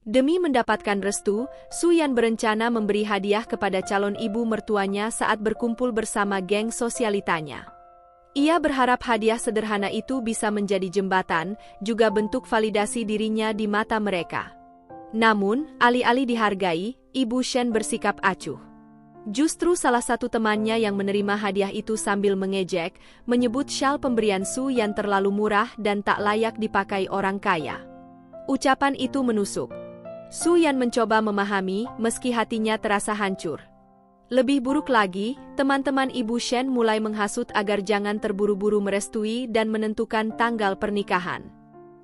Demi mendapatkan restu, Su Yan berencana memberi hadiah kepada calon ibu mertuanya saat berkumpul bersama geng sosialitanya. Ia berharap hadiah sederhana itu bisa menjadi jembatan, juga bentuk validasi dirinya di mata mereka. Namun, alih-alih dihargai, Ibu Shen bersikap acuh. Justru salah satu temannya yang menerima hadiah itu sambil mengejek, menyebut syal pemberian Su Yan terlalu murah dan tak layak dipakai orang kaya. Ucapan itu menusuk. Su Yan mencoba memahami, meski hatinya terasa hancur. Lebih buruk lagi, teman-teman Ibu Shen mulai menghasut agar jangan terburu-buru merestui dan menentukan tanggal pernikahan.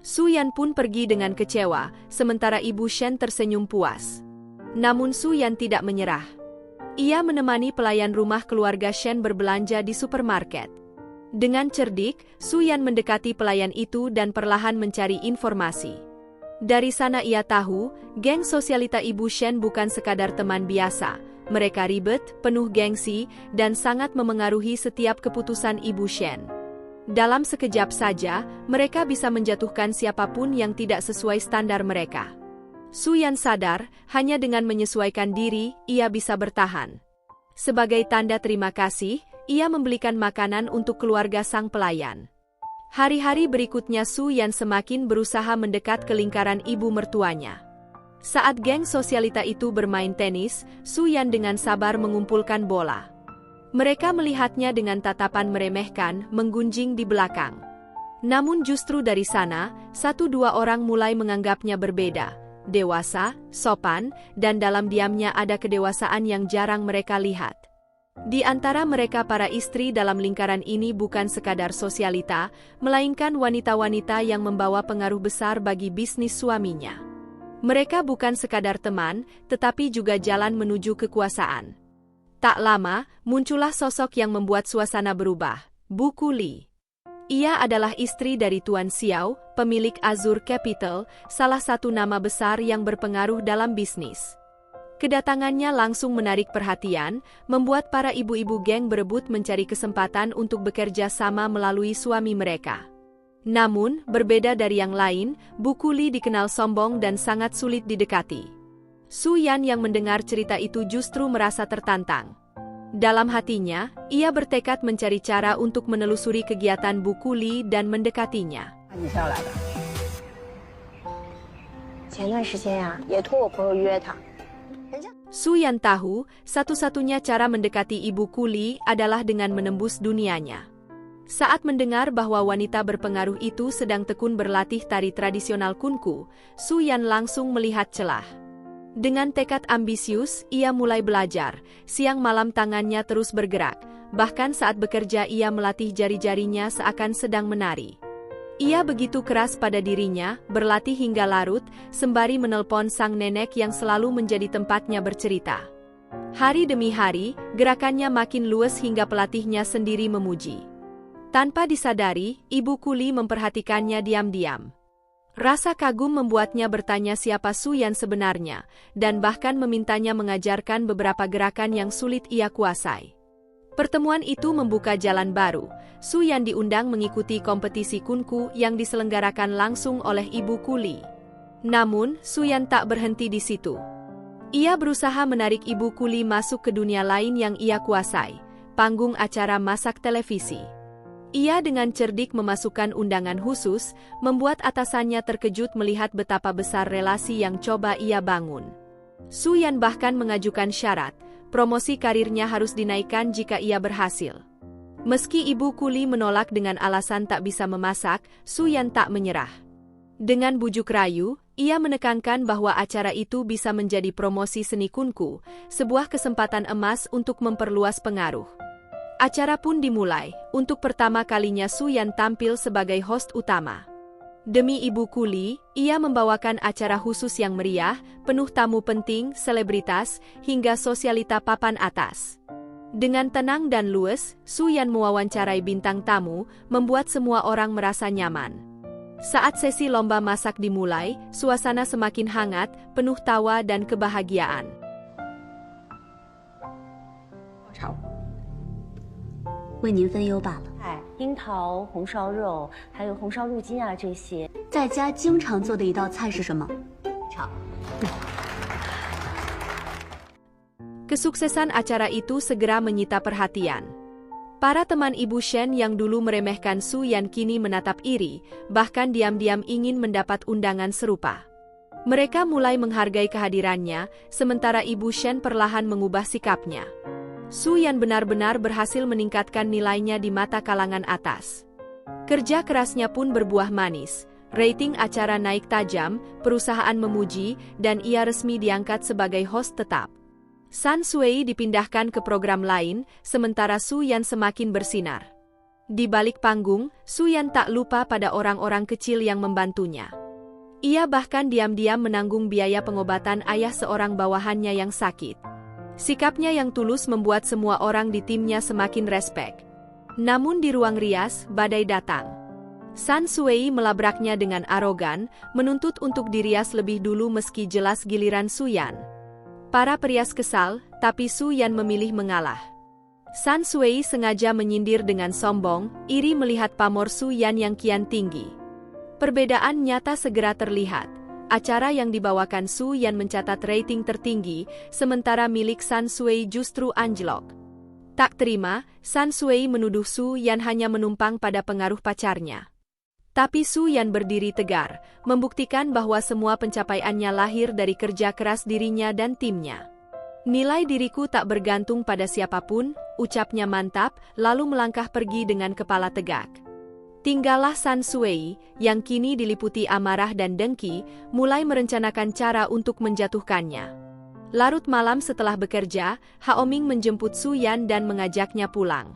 Su Yan pun pergi dengan kecewa, sementara Ibu Shen tersenyum puas. Namun Su Yan tidak menyerah. Ia menemani pelayan rumah keluarga Shen berbelanja di supermarket. Dengan cerdik, Su Yan mendekati pelayan itu dan perlahan mencari informasi. Dari sana ia tahu, geng sosialita Ibu Shen bukan sekadar teman biasa. Mereka ribet, penuh gengsi, dan sangat memengaruhi setiap keputusan Ibu Shen. Dalam sekejap saja, mereka bisa menjatuhkan siapapun yang tidak sesuai standar mereka. Su Yan sadar, hanya dengan menyesuaikan diri, ia bisa bertahan. Sebagai tanda terima kasih, ia membelikan makanan untuk keluarga sang pelayan. Hari-hari berikutnya Su Yan semakin berusaha mendekat ke lingkaran ibu mertuanya. Saat geng sosialita itu bermain tenis, Su Yan dengan sabar mengumpulkan bola. Mereka melihatnya dengan tatapan meremehkan, menggunjing di belakang. Namun justru dari sana, satu dua orang mulai menganggapnya berbeda, dewasa, sopan, dan dalam diamnya ada kedewasaan yang jarang mereka lihat. Di antara mereka para istri dalam lingkaran ini bukan sekadar sosialita, melainkan wanita-wanita yang membawa pengaruh besar bagi bisnis suaminya. Mereka bukan sekadar teman, tetapi juga jalan menuju kekuasaan. Tak lama, muncullah sosok yang membuat suasana berubah, Bu Kuli. Ia adalah istri dari Tuan Xiao, pemilik Azure Capital, salah satu nama besar yang berpengaruh dalam bisnis. Kedatangannya langsung menarik perhatian, membuat para ibu-ibu geng berebut mencari kesempatan untuk bekerja sama melalui suami mereka. Namun, berbeda dari yang lain, Bu Kuli dikenal sombong dan sangat sulit didekati. Su Yan yang mendengar cerita itu justru merasa tertantang. Dalam hatinya, ia bertekad mencari cara untuk menelusuri kegiatan Bu Kuli dan mendekatinya. Su Yan tahu, satu-satunya cara mendekati Ibu Kuli adalah dengan menembus dunianya. Saat mendengar bahwa wanita berpengaruh itu sedang tekun berlatih tari tradisional kunku, Su Yan langsung melihat celah. Dengan tekad ambisius, ia mulai belajar. Siang malam tangannya terus bergerak, bahkan saat bekerja ia melatih jari-jarinya seakan sedang menari. Ia begitu keras pada dirinya, berlatih hingga larut, sembari menelpon sang nenek yang selalu menjadi tempatnya bercerita. Hari demi hari, gerakannya makin luas hingga pelatihnya sendiri memuji. Tanpa disadari, Ibu Kuli memperhatikannya diam-diam. Rasa kagum membuatnya bertanya siapa Su Yan sebenarnya, dan bahkan memintanya mengajarkan beberapa gerakan yang sulit ia kuasai. Pertemuan itu membuka jalan baru. Su Yan diundang mengikuti kompetisi kunku yang diselenggarakan langsung oleh Ibu Kuli. Namun, Su Yan tak berhenti di situ. Ia berusaha menarik Ibu Kuli masuk ke dunia lain yang ia kuasai, panggung acara masak televisi. Ia dengan cerdik memasukkan undangan khusus, membuat atasannya terkejut melihat betapa besar relasi yang coba ia bangun. Su Yan bahkan mengajukan syarat, promosi karirnya harus dinaikkan jika ia berhasil. Meski Ibu Kuli menolak dengan alasan tak bisa memasak, Su Yan tak menyerah. Dengan bujuk rayu, ia menekankan bahwa acara itu bisa menjadi promosi seni kunku, sebuah kesempatan emas untuk memperluas pengaruh. Acara pun dimulai. Untuk pertama kalinya Su Yan tampil sebagai host utama. Demi Ibu Kuli, ia membawakan acara khusus yang meriah, penuh tamu penting, selebritas, hingga sosialita papan atas. Dengan tenang dan luwes, Su Yan mewawancarai bintang tamu, membuat semua orang merasa nyaman. Saat sesi lomba masak dimulai, suasana semakin hangat, penuh tawa dan kebahagiaan. 为您分忧罢了。樱桃红烧肉，还有红烧鹿筋啊，这些。在家经常做的一道菜是什么？场。 Kesuksesan acara itu segera menyita perhatian. Para teman Ibu Shen yang dulu meremehkan Su Yan kini menatap iri, bahkan diam-diam ingin mendapat undangan serupa. Mereka mulai menghargai kehadirannya, sementara Ibu Shen perlahan mengubah sikapnya. Su Yan benar-benar berhasil meningkatkan nilainya di mata kalangan atas. Kerja kerasnya pun berbuah manis. Rating acara naik tajam, perusahaan memuji, dan ia resmi diangkat sebagai host tetap. San Sui dipindahkan ke program lain, sementara Su Yan semakin bersinar. Di balik panggung, Su Yan tak lupa pada orang-orang kecil yang membantunya. Ia bahkan diam-diam menanggung biaya pengobatan ayah seorang bawahannya yang sakit. Sikapnya yang tulus membuat semua orang di timnya semakin respek. Namun di ruang rias, badai datang. San Sui melabraknya dengan arogan, menuntut untuk dirias lebih dulu meski jelas giliran Su Yan. Para perias kesal, tapi Su Yan memilih mengalah. San Sui sengaja menyindir dengan sombong, iri melihat pamor Su Yan yang kian tinggi. Perbedaan nyata segera terlihat. Acara yang dibawakan Su Yan mencatat rating tertinggi, sementara milik San Sui justru anjlok. Tak terima, San Sui menuduh Su Yan hanya menumpang pada pengaruh pacarnya. Tapi Su Yan berdiri tegar, membuktikan bahwa semua pencapaiannya lahir dari kerja keras dirinya dan timnya. Nilai diriku tak bergantung pada siapapun, ucapnya mantap, lalu melangkah pergi dengan kepala tegak. Tinggallah San Sui, yang kini diliputi amarah dan dengki, mulai merencanakan cara untuk menjatuhkannya. Larut malam setelah bekerja, Haoming menjemput Su Yan dan mengajaknya pulang.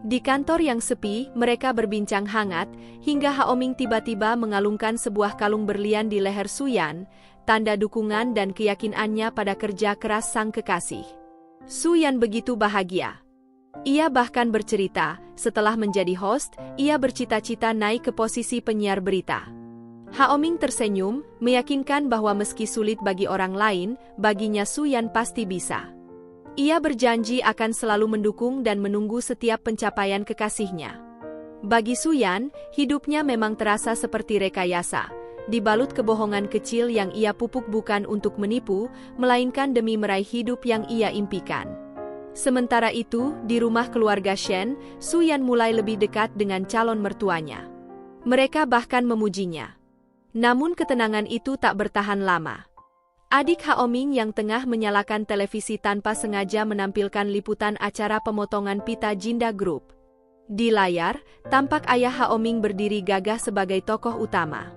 Di kantor yang sepi, mereka berbincang hangat, hingga Haoming tiba-tiba mengalungkan sebuah kalung berlian di leher Su Yan, tanda dukungan dan keyakinannya pada kerja keras sang kekasih. Su Yan begitu bahagia. Ia bahkan bercerita, setelah menjadi host, ia bercita-cita naik ke posisi penyiar berita. Haoming tersenyum, meyakinkan bahwa meski sulit bagi orang lain, baginya Su Yan pasti bisa. Ia berjanji akan selalu mendukung dan menunggu setiap pencapaian kekasihnya. Bagi Su Yan, hidupnya memang terasa seperti rekayasa, dibalut kebohongan kecil yang ia pupuk bukan untuk menipu, melainkan demi meraih hidup yang ia impikan. Sementara itu, di rumah keluarga Shen, Su Yan mulai lebih dekat dengan calon mertuanya. Mereka bahkan memujinya. Namun ketenangan itu tak bertahan lama. Adik Haoming yang tengah menyalakan televisi tanpa sengaja menampilkan liputan acara pemotongan pita Jinda Group. Di layar, tampak ayah Haoming berdiri gagah sebagai tokoh utama.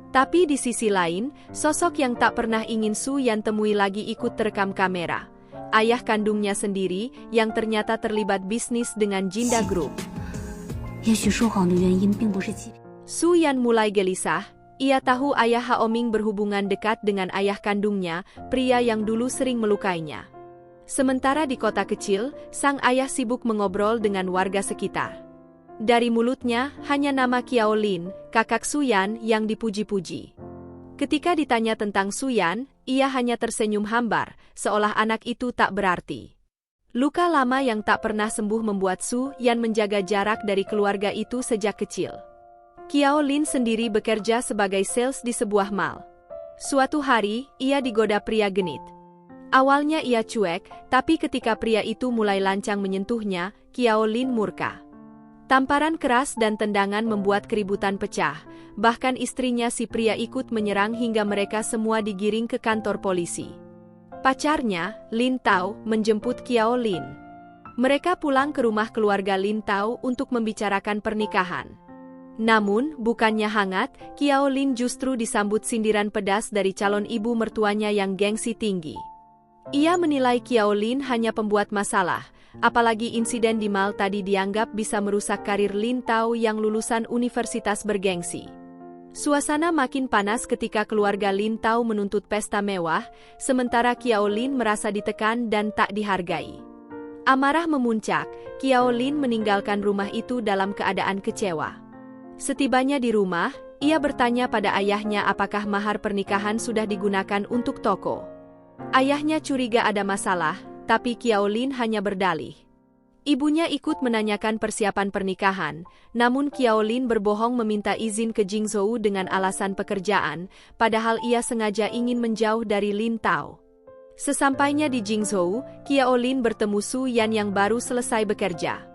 Tapi di sisi lain, sosok yang tak pernah ingin Su Yan temui lagi ikut terekam kamera. Ayah kandungnya sendiri, yang ternyata terlibat bisnis dengan Jinda Group. Su Yan mulai gelisah. Ia tahu ayah Haoming berhubungan dekat dengan ayah kandungnya, pria yang dulu sering melukainya. Sementara di kota kecil, sang ayah sibuk mengobrol dengan warga sekitar. Dari mulutnya, hanya nama Qiao Lin, kakak Su Yan, yang dipuji-puji. Ketika ditanya tentang Su Yan, ia hanya tersenyum hambar, seolah anak itu tak berarti. Luka lama yang tak pernah sembuh membuat Su Yan menjaga jarak dari keluarga itu sejak kecil. Qiao Lin sendiri bekerja sebagai sales di sebuah mall. Suatu hari, ia digoda pria genit. Awalnya ia cuek, tapi ketika pria itu mulai lancang menyentuhnya, Qiao Lin murka. Tamparan keras dan tendangan membuat keributan pecah, bahkan istrinya si pria ikut menyerang hingga mereka semua digiring ke kantor polisi. Pacarnya, Lin Tao, menjemput Qiao Lin. Mereka pulang ke rumah keluarga Lin Tao untuk membicarakan pernikahan. Namun, bukannya hangat, Qiao Lin justru disambut sindiran pedas dari calon ibu mertuanya yang gengsi tinggi. Ia menilai Qiao Lin hanya pembuat masalah, apalagi insiden di mall tadi dianggap bisa merusak karir Lin Tao yang lulusan universitas bergengsi. Suasana makin panas ketika keluarga Lin Tao menuntut pesta mewah, sementara Qiao Lin merasa ditekan dan tak dihargai. Amarah memuncak, Qiao Lin meninggalkan rumah itu dalam keadaan kecewa. Setibanya di rumah, ia bertanya pada ayahnya apakah mahar pernikahan sudah digunakan untuk toko. Ayahnya curiga ada masalah, tapi Qiao Lin hanya berdalih. Ibunya ikut menanyakan persiapan pernikahan, namun Qiaolin berbohong meminta izin ke Jingzhou dengan alasan pekerjaan, padahal ia sengaja ingin menjauh dari Lin Tao. Sesampainya di Jingzhou, Qiaolin bertemu Su Yan yang baru selesai bekerja.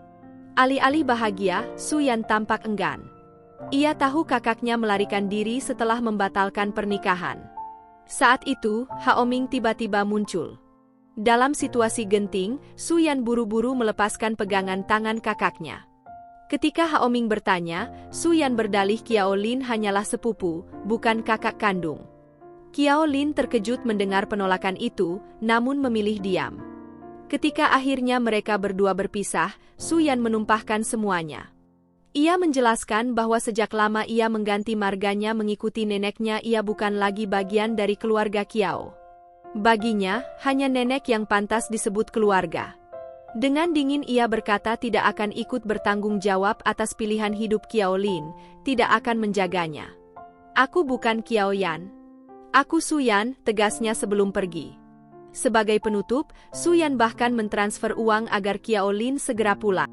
Alih-alih bahagia, Su Yan tampak enggan. Ia tahu kakaknya melarikan diri setelah membatalkan pernikahan. Saat itu, Haoming tiba-tiba muncul. Dalam situasi genting, Su Yan buru-buru melepaskan pegangan tangan kakaknya. Ketika Haoming bertanya, Su Yan berdalih Qiaolin hanyalah sepupu, bukan kakak kandung. Qiaolin terkejut mendengar penolakan itu, namun memilih diam. Ketika akhirnya mereka berdua berpisah, Su Yan menumpahkan semuanya. Ia menjelaskan bahwa sejak lama ia mengganti marganya mengikuti neneknya, ia bukan lagi bagian dari keluarga Qiao. Baginya, hanya nenek yang pantas disebut keluarga. Dengan dingin ia berkata tidak akan ikut bertanggung jawab atas pilihan hidup Qiaolin, tidak akan menjaganya. Aku bukan Qiao Yan. Aku Su Yan, tegasnya sebelum pergi. Sebagai penutup, Su Yan bahkan mentransfer uang agar Qiaolin segera pulang.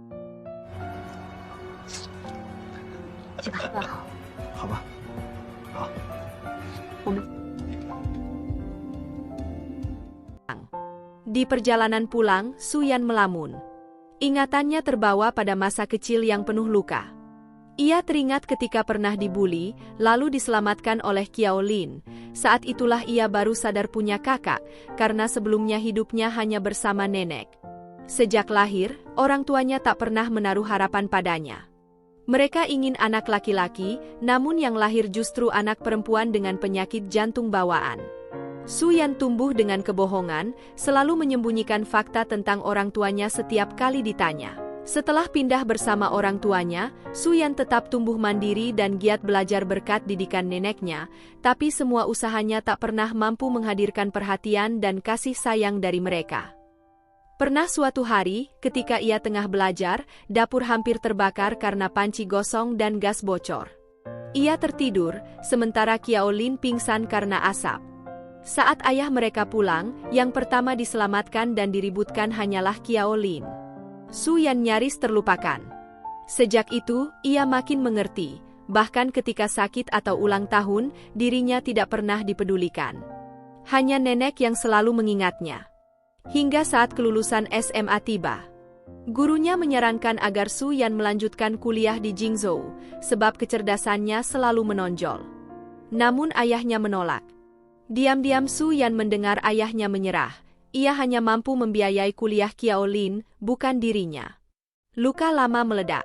这个还办好。好吧，好。我们 Di perjalanan pulang, Su Yan melamun. Ingatannya terbawa pada masa kecil yang penuh luka. Ia teringat ketika pernah dibuli, lalu diselamatkan oleh Qiaolin. Saat itulah ia baru sadar punya kakak, karena sebelumnya hidupnya hanya bersama nenek. Sejak lahir, orang tuanya tak pernah menaruh harapan padanya. Mereka ingin anak laki-laki, namun yang lahir justru anak perempuan dengan penyakit jantung bawaan. Su Yan tumbuh dengan kebohongan, selalu menyembunyikan fakta tentang orang tuanya setiap kali ditanya. Setelah pindah bersama orang tuanya, Su Yan tetap tumbuh mandiri dan giat belajar berkat didikan neneknya, tapi semua usahanya tak pernah mampu menghadirkan perhatian dan kasih sayang dari mereka. Pernah suatu hari, ketika ia tengah belajar, dapur hampir terbakar karena panci gosong dan gas bocor. Ia tertidur, sementara Qiaolin pingsan karena asap. Saat ayah mereka pulang, yang pertama diselamatkan dan diributkan hanyalah Qiaolin. Su Yan nyaris terlupakan. Sejak itu, ia makin mengerti, bahkan ketika sakit atau ulang tahun, dirinya tidak pernah dipedulikan. Hanya nenek yang selalu mengingatnya. Hingga saat kelulusan SMA tiba. Gurunya menyarankan agar Su Yan melanjutkan kuliah di Jingzhou, sebab kecerdasannya selalu menonjol. Namun ayahnya menolak. Diam-diam Su Yan mendengar ayahnya menyerah. Ia hanya mampu membiayai kuliah Qiaolin, bukan dirinya. Luka lama meledak.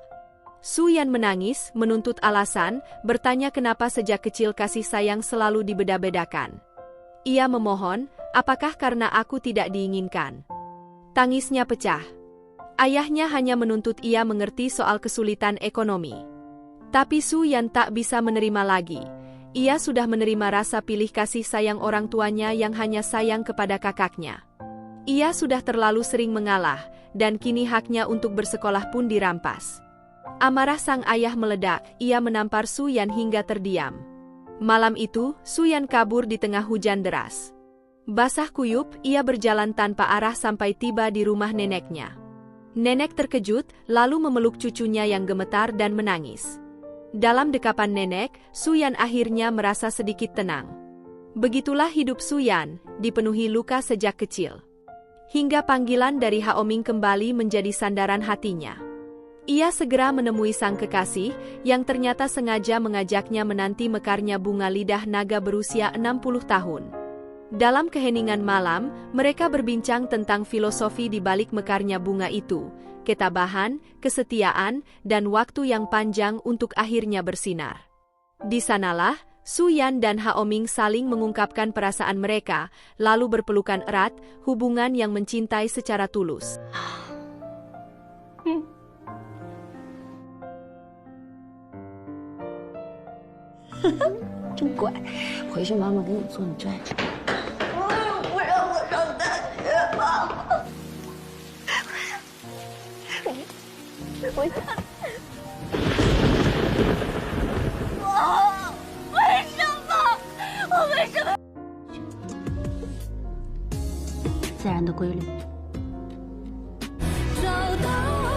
Su Yan menangis, menuntut alasan, bertanya kenapa sejak kecil kasih sayang selalu dibeda-bedakan. Ia memohon, apakah karena aku tidak diinginkan? Tangisnya pecah. Ayahnya hanya menuntut ia mengerti soal kesulitan ekonomi. Tapi Su Yan tak bisa menerima lagi. Ia sudah menerima rasa pilih kasih sayang orang tuanya yang hanya sayang kepada kakaknya. Ia sudah terlalu sering mengalah, dan kini haknya untuk bersekolah pun dirampas. Amarah sang ayah meledak, ia menampar Su Yan hingga terdiam. Malam itu, Su Yan kabur di tengah hujan deras. Basah kuyup, ia berjalan tanpa arah sampai tiba di rumah neneknya. Nenek terkejut, lalu memeluk cucunya yang gemetar dan menangis. Dalam dekapan nenek, Su Yan akhirnya merasa sedikit tenang. Begitulah hidup Su Yan, dipenuhi luka sejak kecil. Hingga panggilan dari Haoming kembali menjadi sandaran hatinya. Ia segera menemui sang kekasih, yang ternyata sengaja mengajaknya menanti mekarnya bunga lidah naga berusia 60 tahun. Dalam keheningan malam, mereka berbincang tentang filosofi di balik mekarnya bunga itu, ketabahan, kesetiaan, dan waktu yang panjang untuk akhirnya bersinar. Di sanalah, Su Yan dan Haoming saling mengungkapkan perasaan mereka, lalu berpelukan erat, hubungan yang mencintai secara tulus. 真乖，回去妈妈给你做你最爱吃的。不让我上大学吗？我想。为什么？我为什么？自然的规律。找到。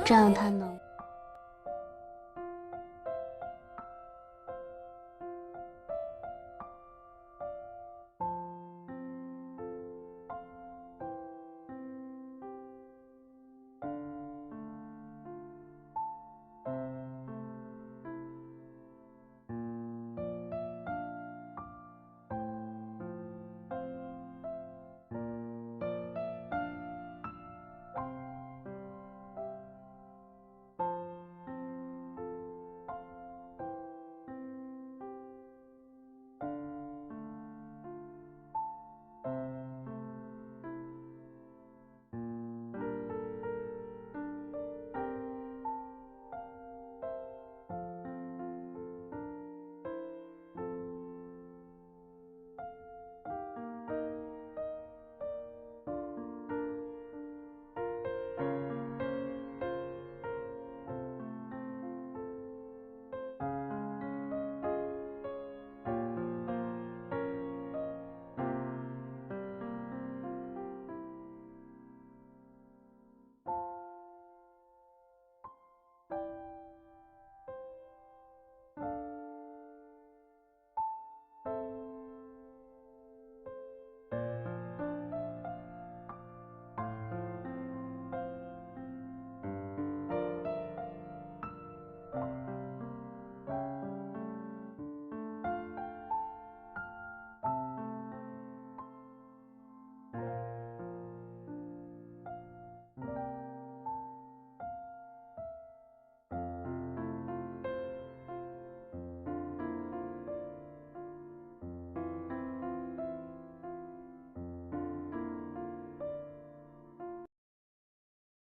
这样他能。